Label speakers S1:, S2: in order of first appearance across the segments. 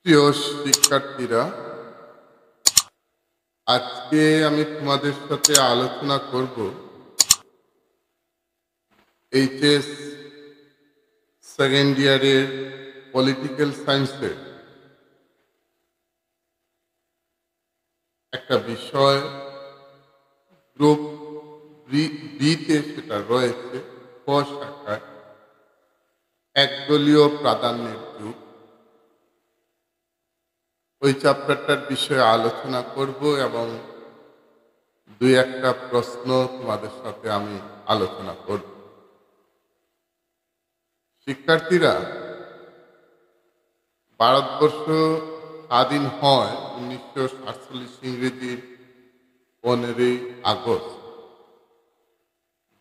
S1: প্রিয় শিক্ষার্থীরা, আজকে আমি তোমাদের সাথে আলোচনা করব এইচএস সেকেন্ড ইয়ারের পলিটিক্যাল সায়েন্সের একটা বিষয়। গ্রুপ বিতে সেটা রয়েছে, ক শাখায় একদলীয় প্রাধান্যের যুগ। ওই চ্যাপ্টারটার বিষয়ে আলোচনা করব এবং দুই একটা প্রশ্ন তোমাদের সাথে আমি আলোচনা করব। শিক্ষার্থীরা, ভারতবর্ষ স্বাধীন হয় 1947 ইংরেজির 15ই আগস্ট।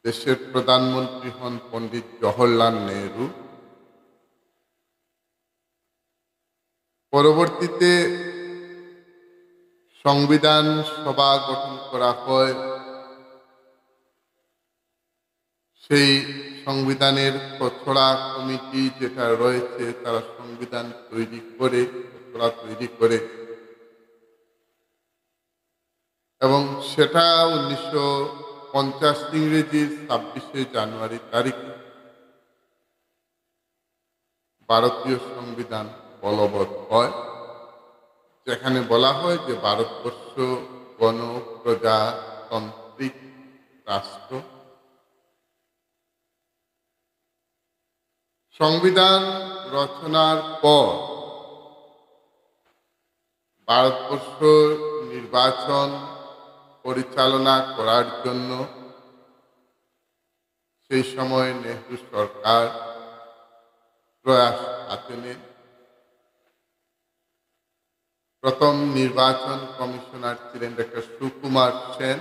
S1: দেশের প্রধানমন্ত্রী হন পণ্ডিত জওহরলাল নেহরু। পরবর্তীতে সংবিধান সভা গঠন করা হয়। সেই সংবিধানের খসড়া কমিটি যেটা রয়েছে, তারা সংবিধান তৈরি করে, খসড়া তৈরি করে, এবং সেটা 1950 ইংরেজির 26শে জানুয়ারি তারিখে ভারতীয় সংবিধান বলবৎ হয়, যেখানে বলা হয় যে ভারতবর্ষ গণপ্রজাতান্ত্রিক রাষ্ট্র। সংবিধান রচনার পর ভারতবর্ষ নির্বাচন পরিচালনা করার জন্য সেই সময় নেহরু সরকার প্রয়াস হাতে নেন। প্রথম নির্বাচন কমিশনার ছিলেন ডক্টর সুকুমার সেন।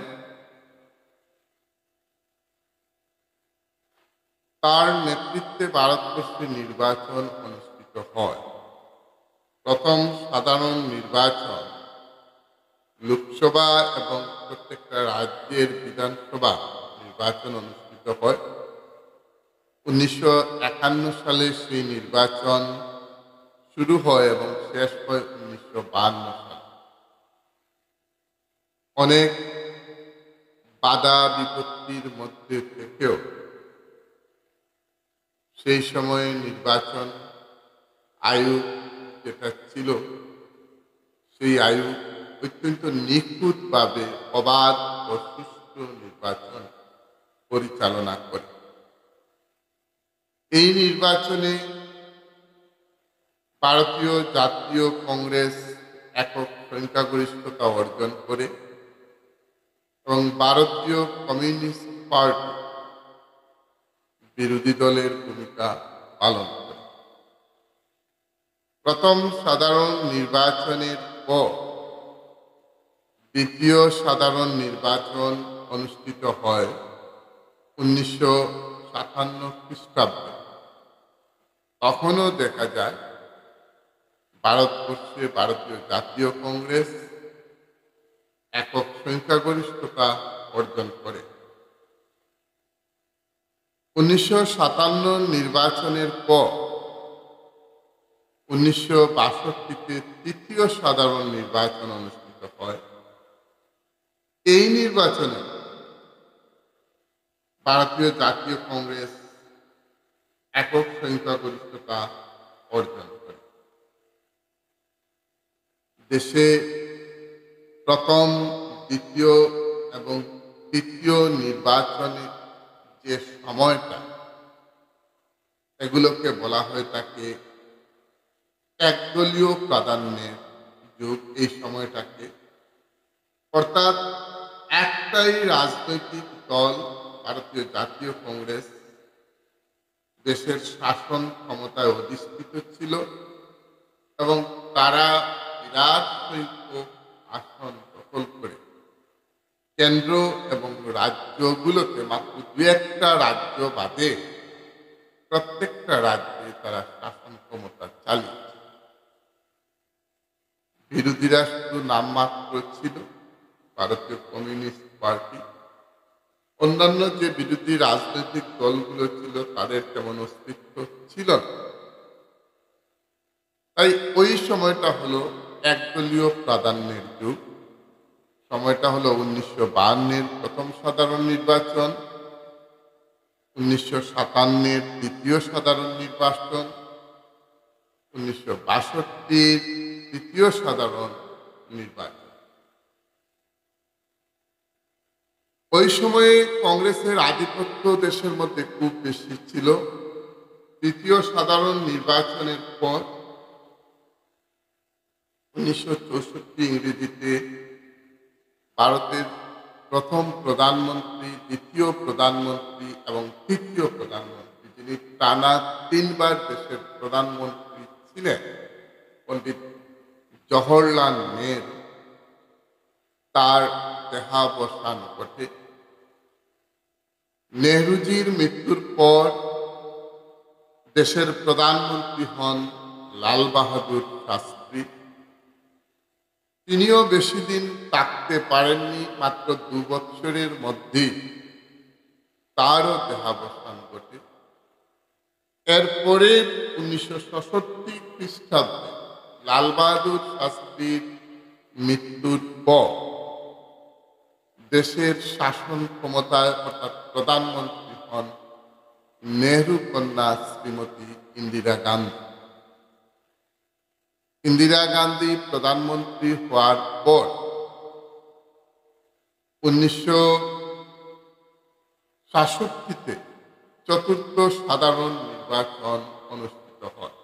S1: তার নেতৃত্বে ভারতবর্ষে নির্বাচন অনুষ্ঠিত হয়। প্রথম সাধারণ নির্বাচন লোকসভা এবং প্রত্যেকটা রাজ্যের বিধানসভা নির্বাচন অনুষ্ঠিত হয়। 1951 সালে সেই নির্বাচন শুরু হয় এবং শেষ হয় 1952 সালে। অনেক বাধা বিপত্তির মধ্যে থেকেও সেই সময়ে নির্বাচন আয়োগ যেটা ছিল, সেই আয়োগ অত্যন্ত নিখুঁতভাবে অবাধ ও সুষ্ঠু নির্বাচন পরিচালনা করে। এই নির্বাচনে ভারতীয় জাতীয় কংগ্রেস একক সংখ্যাগরিষ্ঠতা অর্জন করে এবং ভারতীয় কমিউনিস্ট পার্টি বিরোধী দলের ভূমিকা পালন করে। প্রথম সাধারণ নির্বাচনের পর দ্বিতীয় সাধারণ নির্বাচন অনুষ্ঠিত হয় 1957 খ্রিস্টাব্দে। তখনও দেখা যায় ভারতবর্ষে ভারতীয় জাতীয় কংগ্রেস একক সংখ্যাগরিষ্ঠতা অর্জন করে। 1957 নির্বাচনের পর 1962-তে তৃতীয় সাধারণ নির্বাচন অনুষ্ঠিত হয়। এই নির্বাচনে ভারতীয় জাতীয় কংগ্রেস একক সংখ্যাগরিষ্ঠতা অর্জন করে। দেশে প্রথম, দ্বিতীয় এবং তৃতীয় নির্বাচনে যে সময়টা, এগুলোকে বলা হয়ে থাকে একদলীয় প্রাধান্যের যুগ। এই সময়টাকে, অর্থাৎ একটাই রাজনৈতিক দল, ভারতীয় জাতীয় কংগ্রেস, দেশের শাসন ক্ষমতায় অধিষ্ঠিত ছিল এবং তারা বিরাট সংখ্যক আসন দখল করে কেন্দ্র এবং রাজ্যগুলোতে, মাত্র দু একটা রাজ্য বাদে প্রত্যেকটা রাজ্যে তারা শাসন ক্ষমতা চালিয়েছে। বিরোধীরা শুধু নামমাত্র ছিল, ভারতীয় কমিউনিস্ট পার্টি। অন্যান্য যে বিরোধী রাজনৈতিক দলগুলো ছিল, তাদের তেমন অস্তিত্ব ছিল না। তাই ওই সময়টা হলো একদলীয় প্রাধান্যের যুগ। সময়টা হলো 1952-এর প্রথম সাধারণ নির্বাচন, 1957-এর দ্বিতীয় সাধারণ নির্বাচন, 1962-র তৃতীয় সাধারণ নির্বাচন। ওই সময়ে কংগ্রেসের আধিপত্য দেশের মধ্যে খুব বেশি ছিল। তৃতীয় সাধারণ নির্বাচনের পর 1964 ইংরেজিতে ভারতের প্রথম প্রধানমন্ত্রী, দ্বিতীয় প্রধানমন্ত্রী এবং তৃতীয় প্রধানমন্ত্রী, যিনি টানা 3বার দেশের প্রধানমন্ত্রী ছিলেন, পণ্ডিত জওহরলাল নেহরু, তার দেহাবসান ঘটে। নেহরুজির মৃত্যুর পর দেশের প্রধানমন্ত্রী হন লাল বাহাদুর শাস্ত্রী। তিনিও বেশি দিন থাকতে পারেননি, মাত্র 2 বছরের মধ্যেই তারও দেহাবসান ঘটে। এরপরে 1966 খ্রিস্টাব্দে লাল বাহাদুর শাস্ত্রীর মৃত্যুর পর দেশের শাসন ক্ষমতায় অর্থাৎ প্রধানমন্ত্রী হন নেহরু কন্যা শ্রীমতী ইন্দিরা গান্ধী। ইন্দিরা গান্ধী প্রধানমন্ত্রী হওয়ার পর 1966-তে চতুর্থ সাধারণ নির্বাচন অনুষ্ঠিত হয়।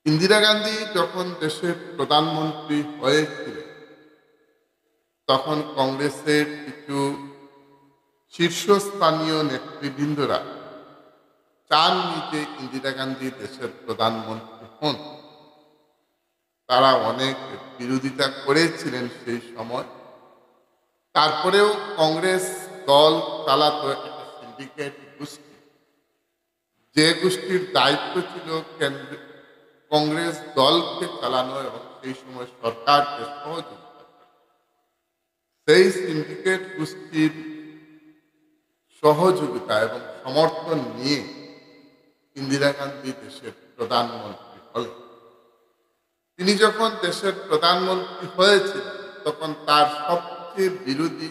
S1: ইন্দিরা গান্ধী যখন দেশের প্রধানমন্ত্রী হয়েছিলেন, তখন কংগ্রেসের কিছু শীর্ষস্থানীয় নেতৃবৃন্দরা চাননি যে ইন্দিরা গান্ধী দেশের প্রধানমন্ত্রী হন। তারা অনেক বিরোধিতা করেছিলেন সেই সময়। তারপরেও কংগ্রেস দল চালাতো একটা সিন্ডিকেট গোষ্ঠী, যে গোষ্ঠীর দায়িত্ব ছিল কংগ্রেস দলকে চালানো এবং সেই সময় সরকারকে সহযোগিতা করা। সেই সিন্ডিকেট গোষ্ঠীর সহযোগিতা এবং সমর্থন নিয়ে ইন্দিরা গান্ধী দেশের প্রধানমন্ত্রী হলেন। তিনি যখন দেশের প্রধানমন্ত্রী হয়েছিলেন, তখন তার সবচেয়ে বিরোধী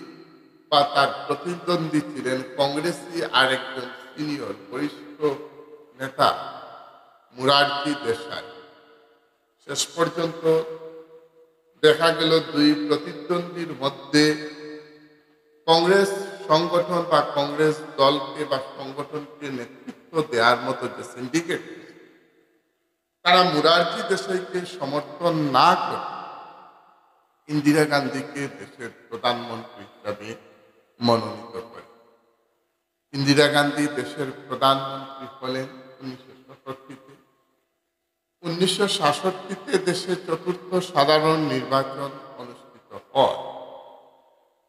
S1: বা তার প্রতিদ্বন্দ্বী ছিলেন কংগ্রেসী আরেকজন সিনিয়র বরিষ্ঠ নেতা মোরারজি দেশাই। শেষ পর্যন্ত দেখা গেল 2 প্রতিদ্বন্দ্বীর মধ্যে কংগ্রেস সংগঠন বা কংগ্রেস দলকে বা সংগঠনকে নেতৃত্ব দেওয়ার মতো যে সিন্ডিকেট, তারা মোরারজি দেশাইকে সমর্থন না করে ইন্দিরা গান্ধীকে দেশের প্রধানমন্ত্রী হিসাবে মনোনীত করে। ইন্দিরা গান্ধী দেশের প্রধানমন্ত্রী হলেন 1966-তে। 1966-তে দেশে চতুর্থ সাধারণ নির্বাচন অনুষ্ঠিত হয়।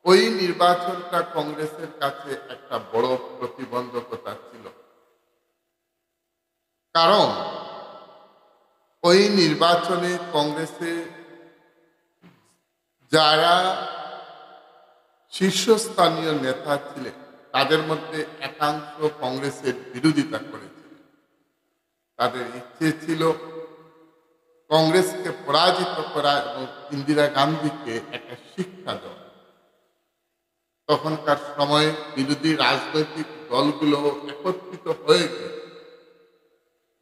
S1: ওই নির্বাচনটা কংগ্রেসের কাছে একটা বড় প্রতিবন্ধকতা ছিল, কারণ ওই নির্বাচনে কংগ্রেসে যারা শীর্ষস্থানীয় নেতা ছিলেন, তাদের মধ্যে একাংশ কংগ্রেসের বিরোধিতা করেছিল। তাদের ইচ্ছে ছিল কংগ্রেসকে পরাজিত করা এবং ইন্দিরা গান্ধীকে একটা শিক্ষা দেওয়া। তখনকার সময়ে বিরোধী রাজনৈতিক দলগুলো একত্রিত হয়ে গিয়ে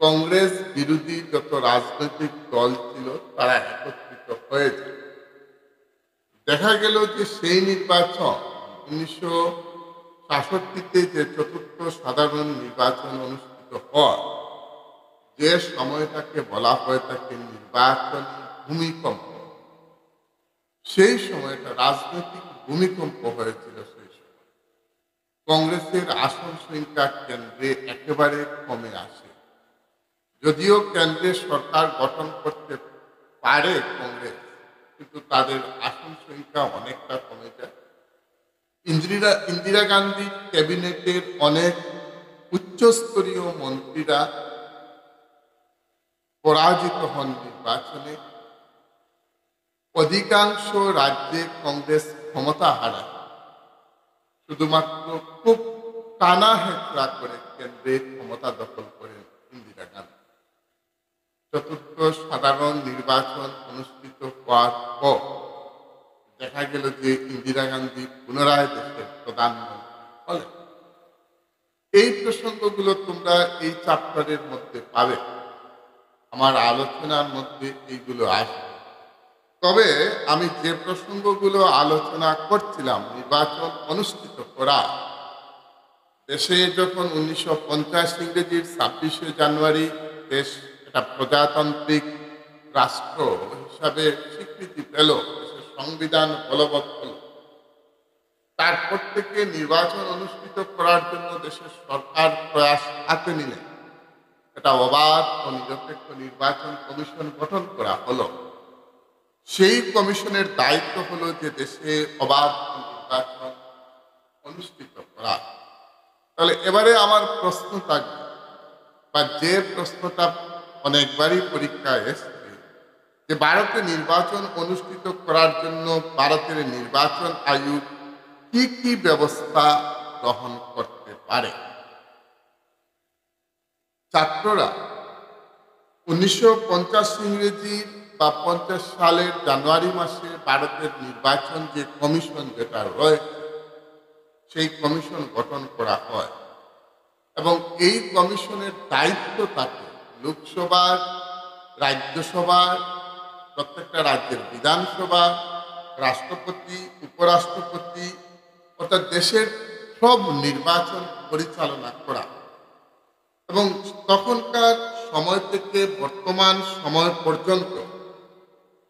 S1: কংগ্রেস বিরোধী যত রাজনৈতিক দল ছিল তারা একত্রিত হয়েছে। দেখা গেল যে সেই নির্বাচন 1966-তে যে চতুর্থ সাধারণ নির্বাচন অনুষ্ঠিত হয়, যে সময়টাকে বলা হয়ে থাকে নির্বাচনী ভূমিকম্প, সেই সময়টা রাজনৈতিক ভূমিকম্প হয়েছিল। সেই সময় কংগ্রেসের আসন সংখ্যা কেন্দ্রে একেবারে কমে আসে। যদিও কেন্দ্রে সরকার গঠন করতে পারে কংগ্রেস, কিন্তু তাদের আসন সংখ্যা অনেকটা কমে যায়। ইন্দিরা গান্ধী ক্যাবিনেটের অনেক উচ্চস্তরীয় মন্ত্রীরা পরাজিত হন নির্বাচনে। অধিকাংশ রাজ্যে কংগ্রেস ক্ষমতা হারায়। শুধুমাত্র খুব টানা হেঁচড়া করে কেন্দ্রে ক্ষমতা দখল করেন ইন্দিরা গান্ধী। চতুর্থ সাধারণ নির্বাচন অনুষ্ঠিত হওয়ার পর দেখা গেল যে ইন্দিরা গান্ধী পুনরায় দেশের প্রধানমন্ত্রী হলেন। এই প্রসঙ্গগুলো তোমরা এই চ্যাপ্টারের মধ্যে পাবে, আমার আলোচনার মধ্যে এইগুলো আসবে। তবে আমি যে প্রসঙ্গগুলো আলোচনা করছিলাম, নির্বাচন অনুষ্ঠিত করা দেশে যখন 1950 ইংরেজির 26শে জানুয়ারি দেশ একটা প্রজাতান্ত্রিক রাষ্ট্র হিসাবে স্বীকৃতি পেল, দেশের সংবিধান বলবৎ হল, তারপর থেকে নির্বাচন অনুষ্ঠিত করার জন্য দেশের সরকার প্রয়াস হাতে নিলেন। একটা অবাধ ও নিরপেক্ষ নির্বাচন কমিশন গঠন করা হলো। সেই কমিশনের দায়িত্ব হলো যে দেশে অবাধ নির্বাচন অনুষ্ঠিত করা। তাহলে এবারে আমার প্রশ্ন থাকবে, বা যে প্রশ্নটা অনেকবারই পরীক্ষায় এসছে, যে ভারতে নির্বাচন অনুষ্ঠিত করার জন্য ভারতের নির্বাচন আয়োগ কি কি ব্যবস্থা গ্রহণ করতে পারে। ছাত্ররা 1950 ইংরেজির বা 50 সালের জানুয়ারি মাসে ভারতের নির্বাচন যে কমিশন যেটা রয়েছে, সেই কমিশন গঠন করা হয় এবং এই কমিশনের দায়িত্ব থাকে লোকসভার, রাজ্যসভার, প্রত্যেকটা রাজ্যের বিধানসভা, রাষ্ট্রপতি, উপরাষ্ট্রপতি, অর্থাৎ দেশের সব নির্বাচন পরিচালনা করা। এবং তখনকার সময় থেকে বর্তমান সময় পর্যন্ত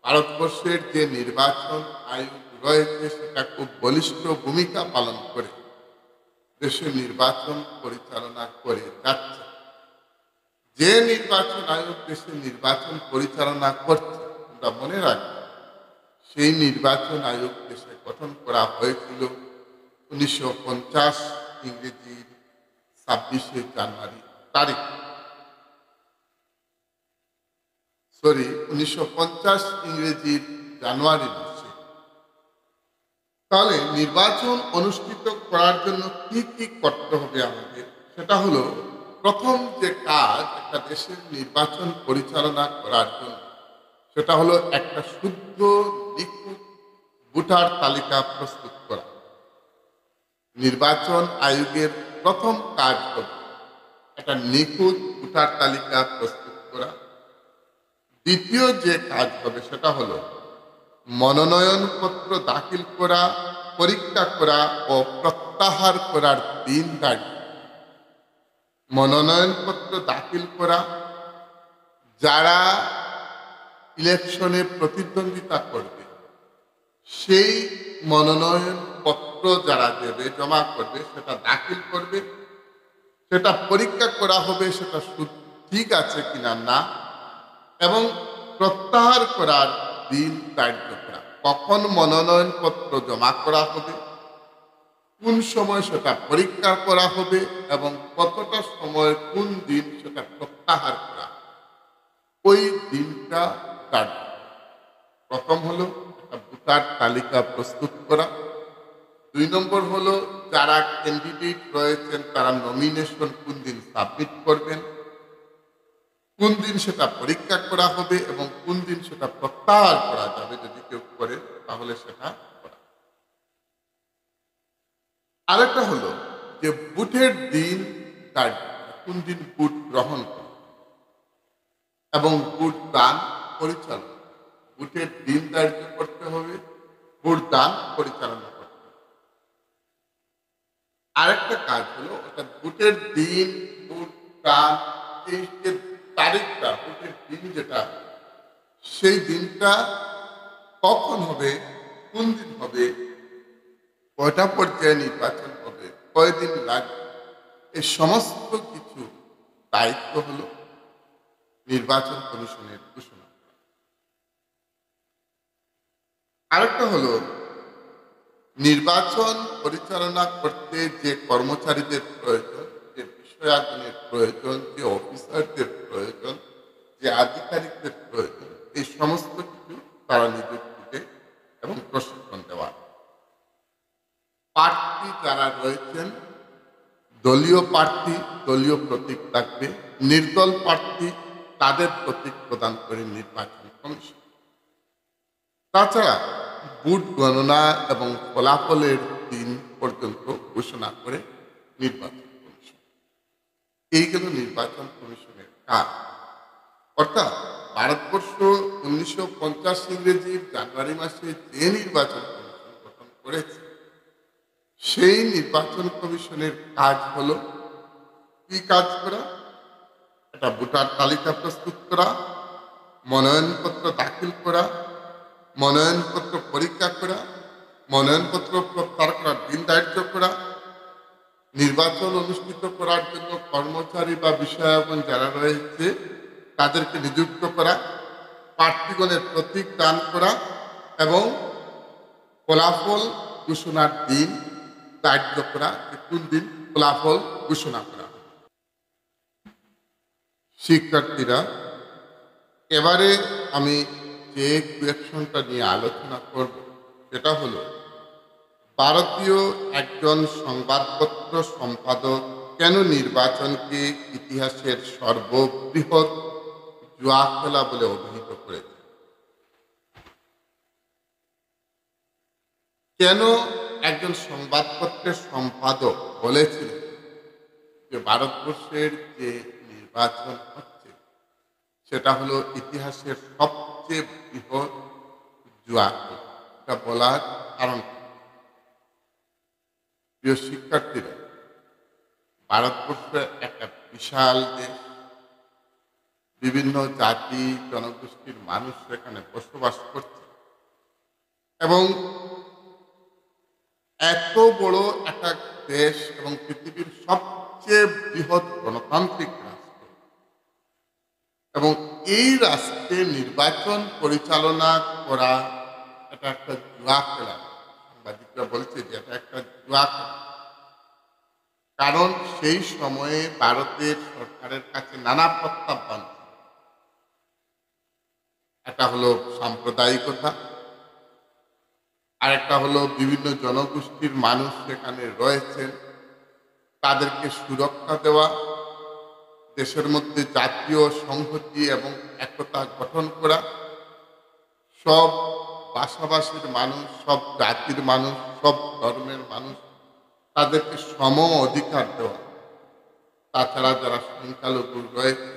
S1: ভারতবর্ষের যে নির্বাচন আয়োগ রয়েছে সেটা খুব বলিষ্ঠ ভূমিকা পালন করে দেশের নির্বাচন পরিচালনা করে যাচ্ছে। যে নির্বাচন আয়োগ দেশের নির্বাচন পরিচালনা করছে, আমরা মনে রাখবো সেই নির্বাচন আয়োগ দেশে গঠন করা হয়েছিল 1950 ইংরেজির 26শে জানুয়ারি তারিখ। 1950 ইংরেজির জানুয়ারি মাসে। তাহলে নির্বাচন অনুষ্ঠিত করার জন্য কি কি করতে হবে আমাদের, সেটা হলো প্রথম যে কাজ একটা দেশের নির্বাচন পরিচালনা করার জন্য, সেটা হলো একটা শুদ্ধ নিখুঁত ভোটার তালিকা প্রস্তুত করা। নির্বাচন আয়োগের প্রথম কাজ হল একটা নিখুঁত ভোটার তালিকা প্রস্তুত করা। দ্বিতীয় যে কাজ হবে সেটা হলো মনোনয়নপত্র দাখিল করা, পরীক্ষা করা ও প্রত্যাহার করার দিন তারিখ। মনোনয়নপত্র দাখিল করা, যারা ইলেকশনে প্রতিদ্বন্দ্বিতা করবে সেই মনোনয়নপত্র যারা দেবে, জমা করবে, সেটা দাখিল করবে, সেটা পরীক্ষা করা হবে সেটা ঠিক আছে কিনা না, এবং প্রত্যাহার করার দিন ধার্য করা। কখন মনোনয়নপত্র জমা করা হবে, কোন সময় সেটা পরীক্ষা করা হবে এবং কতটা সময় কোন দিন সেটা প্রত্যাহার করা, ওই দিনটা ধার্য। প্রথম হলো একটা ভোটার তালিকা প্রস্তুত করা। 2 নম্বর হলো যারা ক্যান্ডিডেট রয়েছেন তারা নমিনেশন কোন দিন সাবমিট করবেন, কোন দিন সেটা পরীক্ষা করা হবে এবং কোন দিন সেটা প্রত্যাহার করা যাবে, যদি কেউ করে তাহলে সেটা করা। আরেকটা হলো যে ভোটের দিন কোন দিন ভোট গ্রহণ করা এবং ভোট দান পরিচালনা। ভোটের দিন ধার্য করতে হবে, ভোট দান পরিচালনা করতে হবে। আরেকটা কাজ হলো অর্থাৎ ভোটের দিন, ভোট দান, এই যে তারিখটা, ভোটের দিন যেটা, সেই দিনটা কখন হবে, কোন দিন হবে, কয়টা পর্যায়ে নির্বাচন হবে, কয়দিন লাগবে, এই সমস্ত কিছু দায়িত্ব হলো নির্বাচন কমিশনের ঘোষণা। আরেকটা হলো নির্বাচন পরিচালনা করতে যে কর্মচারীদের প্রয়োজন, যে বিষয়াগুনের প্রয়োজন, যে অফিসারদের প্রয়োজন, যে আধিকারিকদের প্রয়োজন, এই সমস্ত কিছু তারা নিযুক্তিতে এবং প্রশিক্ষণ দেওয়া। প্রার্থী যারা রয়েছেন, দলীয় প্রার্থী দলীয় প্রতীক থাকবে, নির্দল প্রার্থী তাদের প্রতীক প্রদান করে নির্বাচন কমিশন। তাছাড়া বুথ গণনা এবং ফলাফলের দিন পর্যন্ত ঘোষণা করে নির্বাচন কমিশন। এই গেল নির্বাচন কমিশনের কাজ। অর্থাৎ ভারতবর্ষ 1950 ইংরেজির জানুয়ারি মাসে যে নির্বাচন কমিশন গঠন করেছে, সেই নির্বাচন কমিশনের কাজ হলো কি কাজ করা? একটা ভোটার তালিকা প্রস্তুত করা, মনোনয়নপত্র দাখিল করা, মনোনয়নপত্র পরীক্ষা করা, মনোনয়নপত্র প্রত্যাহার করার দিন ধার্য করা, নির্বাচন অনুষ্ঠিত করার জন্য কর্মচারী বা বিষয়াবন যারা রয়েছে তাদেরকে নিযুক্ত করা, প্রার্থীগণের প্রতীক দান করা এবং ফলাফল ঘোষণার দিন ধার্য করা, কোন দিন ফলাফল ঘোষণা করা। শিক্ষার্থীরা, এবারে আমি যে কোয়েকশনটা নিয়ে আলোচনা করব সেটা হলো ভারতীয় একজন সংবাদপত্র সম্পাদক কেন নির্বাচনকে ইতিহাসের সর্ববৃহৎ জুয়া খেলা বলে অভিহিত করেছে। কেন একজন সংবাদপত্রের সম্পাদক বলেছিলেন যে ভারতবর্ষের যে নির্বাচন হচ্ছে সেটা হলো ইতিহাসের সবচেয়ে বৃহৎ জুয়া খেলা। এটা বলার কারণ, প্রিয় শিক্ষার্থীরা, ভারতবর্ষ একটা বিশাল দেশ, বিভিন্ন জাতি জনগোষ্ঠীর মানুষ এখানে বসবাস করছে এবং এত বড় একটা দেশ এবং পৃথিবীর সবচেয়ে বৃহৎ গণতান্ত্রিক রাষ্ট্র, এবং এই রাষ্ট্রে নির্বাচন পরিচালনা করা এটা একটা জুয়া খেলা। সাংবাদিকরা বলছে যে এটা একটা জুয়া খেলা, কারণ সেই সময়ে ভারতের সরকারের কাছে নানা প্রত্যাহ্বান। একটা হলো সাম্প্রদায়িকতা, আর একটা হলো বিভিন্ন জনগোষ্ঠীর মানুষ সেখানে রয়েছেন, তাদেরকে সুরক্ষা দেওয়া, দেশের মধ্যে জাতীয় সংহতি এবং একতা গঠন করা, সব ভাষাভাষীর মানুষ, সব জাতির মানুষ, সব ধর্মের মানুষ তাদেরকে সম অধিকার দেওয়া, তাছাড়া যারা সংখ্যালঘু রয়েছে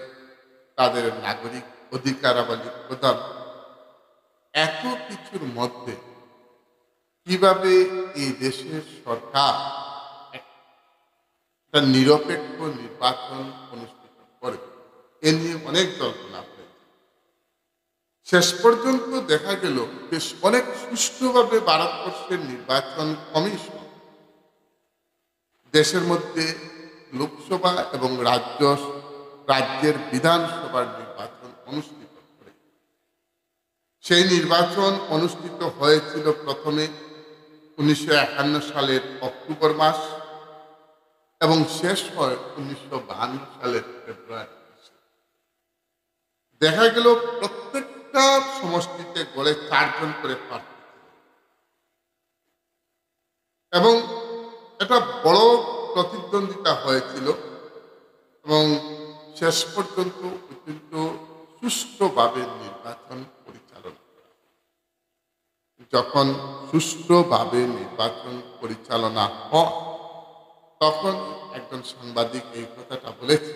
S1: তাদের নাগরিক অধিকারাবলী প্রদান। এত কিছুর মধ্যে কিভাবে এই দেশের সরকার একটা নিরপেক্ষ নির্বাচন অনুষ্ঠিত করে, এ নিয়ে অনেক জল্পনা হয়েছে। শেষ পর্যন্ত দেখা গেল যে অনেক সুষ্ঠুভাবে ভারতবর্ষের নির্বাচন কমিশন দেশের মধ্যে লোকসভা এবং রাজ্যের বিধানসভার নির্বাচন অনুষ্ঠিত করে। সেই নির্বাচন অনুষ্ঠিত হয়েছিল প্রথমে 1951 সালের অক্টোবর মাস এবং শেষ হয় 1952 সালের ফেব্রুয়ারি মাসে। দেখা গেল প্রত্যেকটা সমষ্টিতে গড়ে 4 জন করে প্রার্থী এবং এটা বড় প্রতিদ্বন্দ্বিতা হয়েছিল এবং শেষ পর্যন্ত অত্যন্ত সুষ্ঠুভাবে নির্বাচন পরিচালনা করা। যখন সুষ্ঠুভাবে নির্বাচন পরিচালনা হয় তখন একজন সাংবাদিক এই কথাটা বলেছে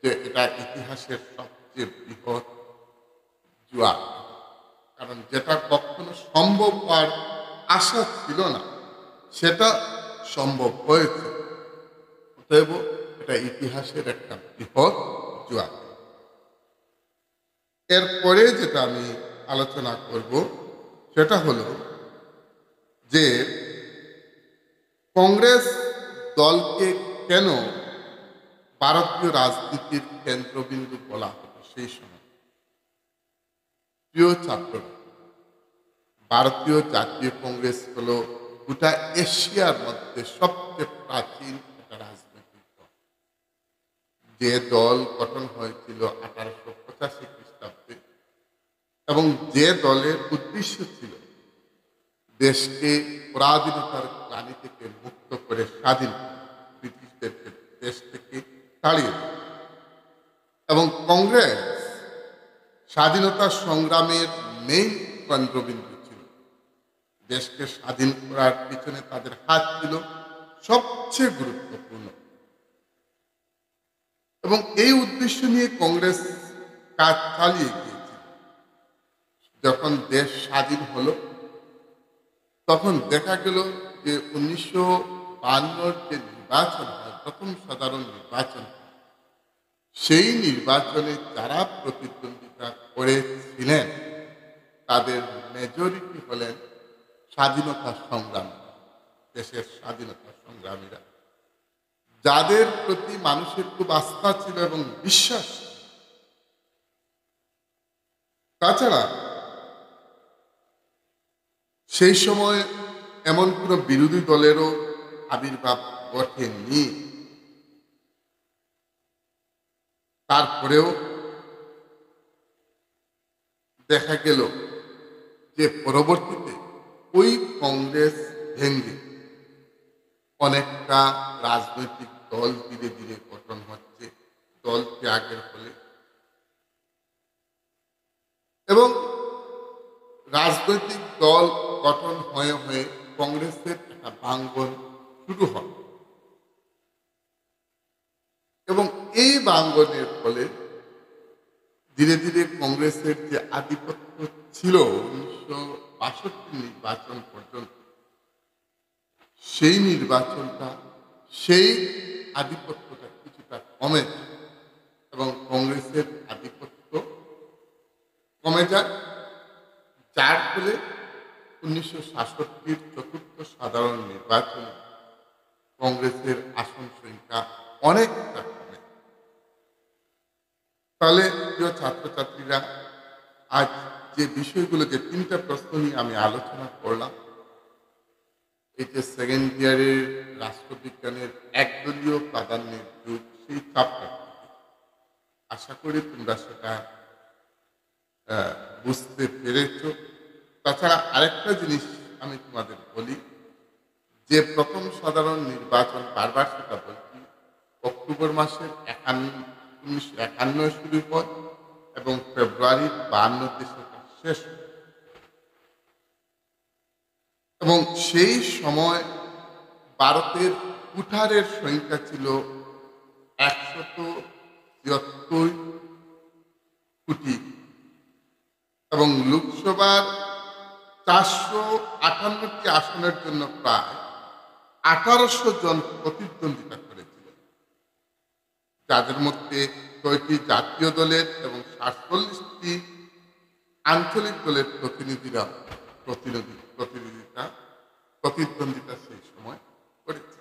S1: যে এটা ইতিহাসের সবচেয়ে বৃহৎ জুয়া, কারণ যেটা কখনো সম্ভব হওয়ার আশা ছিল না সেটা সম্ভব হয়েছে। অতএব এটা ইতিহাসের একটা বৃহৎ জুয়া। এরপরে যেটা আমি আলোচনা করব সেটা হলো যে কংগ্রেস দলকে কেন ভারতীয় রাজনীতির কেন্দ্রবিন্দু বলা হতো সেই সময়। প্রিয় ছাত্র, ভারতীয় জাতীয় কংগ্রেস হলো গোটা এশিয়ার মধ্যে সবচেয়ে প্রাচীন একটা রাজনৈতিক দল। যে দল গঠন হয়েছিল 1885 খ্রিস্টাব্দে এবং যে দলের উদ্দেশ্য ছিল দেশকে পরাধীনতার গ্লানি থেকে মুক্ত করে স্বাধীন ব্রিটিশদেরকে দেশ থেকে তাড়িয়ে দেয়। এবং কংগ্রেস স্বাধীনতা সংগ্রামের মেইন কেন্দ্রবিন্দু ছিল। দেশকে স্বাধীন করার পিছনে তাদের হাত ছিল সবচেয়ে গুরুত্বপূর্ণ, এবং এই উদ্দেশ্য নিয়ে কংগ্রেস কাজ চালিয়ে গিয়েছিল। যখন দেশ স্বাধীন হলো তখন দেখা গেল যে 1952 যে নির্বাচন হয়, প্রথম সাধারণ নির্বাচন, সেই নির্বাচনে যারা প্রতিদ্বন্দ্বিতা করেছিলেন তাদের মেজরিটি হলেন স্বাধীনতা সংগ্রামী, দেশের স্বাধীনতা সংগ্রামীরা, যাদের প্রতি মানুষের খুব আস্থা ছিল এবং বিশ্বাস ছিল। তাছাড়া সেই সময় এমন কোনো বিরোধী দলেরও আবির্ভাব ঘটেনি। তারপরেও দেখা গেল যে পরবর্তীতে ওই কংগ্রেস ভেঙে অনেকটা রাজনৈতিক দল ধীরে ধীরে গঠন হচ্ছে, দল ত্যাগের ফলে, এবং রাজনৈতিক দল গঠন হয়ে হয়ে কংগ্রেসের একটা ভাঙ্গন শুরু হয়, এবং এই ভাঙ্গনের ফলে ধীরে ধীরে কংগ্রেসের যে আধিপত্য ছিল 1962 নির্বাচন পর্যন্ত, সেই নির্বাচনটা, সেই আধিপত্যটা কিছুটা কমে যায় এবং কংগ্রেসের আধিপত্য কমে যায়, যার ফলে 1966 চতুর্থ সাধারণ নির্বাচনে কংগ্রেসের আসন সংখ্যা অনেকটা কমে। তাহলে প্রিয় ছাত্রছাত্রীরা, আজ যে বিষয়গুলো, যে তিনটা প্রশ্ন নিয়ে আমি আলোচনা করলাম, এই যে সেকেন্ড ইয়ারের রাষ্ট্রবিজ্ঞানের একদলীয় প্রাধান্যের যুগ, সেই চ্যাপ্টার, আশা করি তোমরা সেটা বুঝতে পেরেছ। তাছাড়া আরেকটা জিনিস আমি তোমাদের বলি, যে প্রথম সাধারণ নির্বাচন, বারবার সেটা বলছি, অক্টোবর মাসের 1951 শুরু হয় এবং ফেব্রুয়ারির 52তে সেটা শেষ হয়, এবং সেই সময় ভারতের ভোটারের সংখ্যা ছিল 173 কোটি, এবং লোকসভার 458টি আসনের জন্য প্রায় 1800 জন প্রতিদ্বন্দ্বিতা করেছিলেন, যাদের মধ্যে 6টি জাতীয় দলের এবং 47টি আঞ্চলিক দলের প্রতিদ্বন্দ্বিতা সেই সময় করেছে।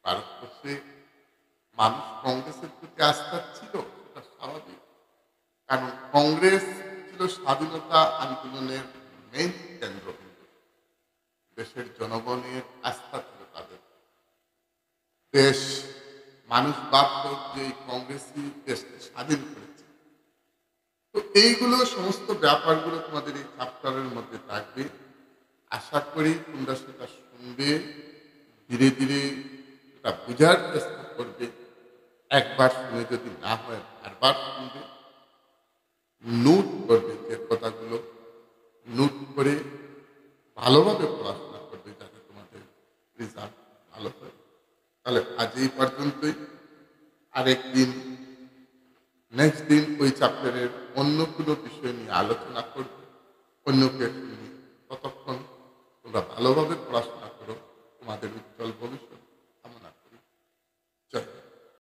S1: ভারতবর্ষে মানুষ কংগ্রেসের প্রতি আস্থা ছিল, সেটা স্বাভাবিক, কারণ কংগ্রেস ছিল স্বাধীনতা আন্দোলনের মেইন কেন্দ্রবিন্দু। দেশের জনগণের আস্থা ছিল তাদের, দেশ, মানুষ ভাবত যে কংগ্রেসই দেশকে স্বাধীন করেছে। তো এইগুলো, সমস্ত ব্যাপারগুলো তোমাদের এই চ্যাপ্টারের মধ্যে থাকবে। আশা করি তোমরা সেটা শুনবে, ধীরে ধীরে এটা বোঝার চেষ্টা করবে। একবার শুনে যদি না হয় বারবার শুনবে, নোট করবে, যে কথাগুলো নোট করে ভালোভাবে পড়াশোনা করবে, যাতে তোমাদের রেজাল্ট ভালো হয়। তাহলে আজ এই পর্যন্তই। আরেকদিন, নেক্সট দিন ওই চ্যাপ্টারের অন্য কোনো বিষয় নিয়ে আলোচনা করবে, অন্য কেউ নিয়ে। ততক্ষণ তোমরা ভালোভাবে পড়াশোনা করো, তোমাদের উজ্জ্বল ভবিষ্যৎ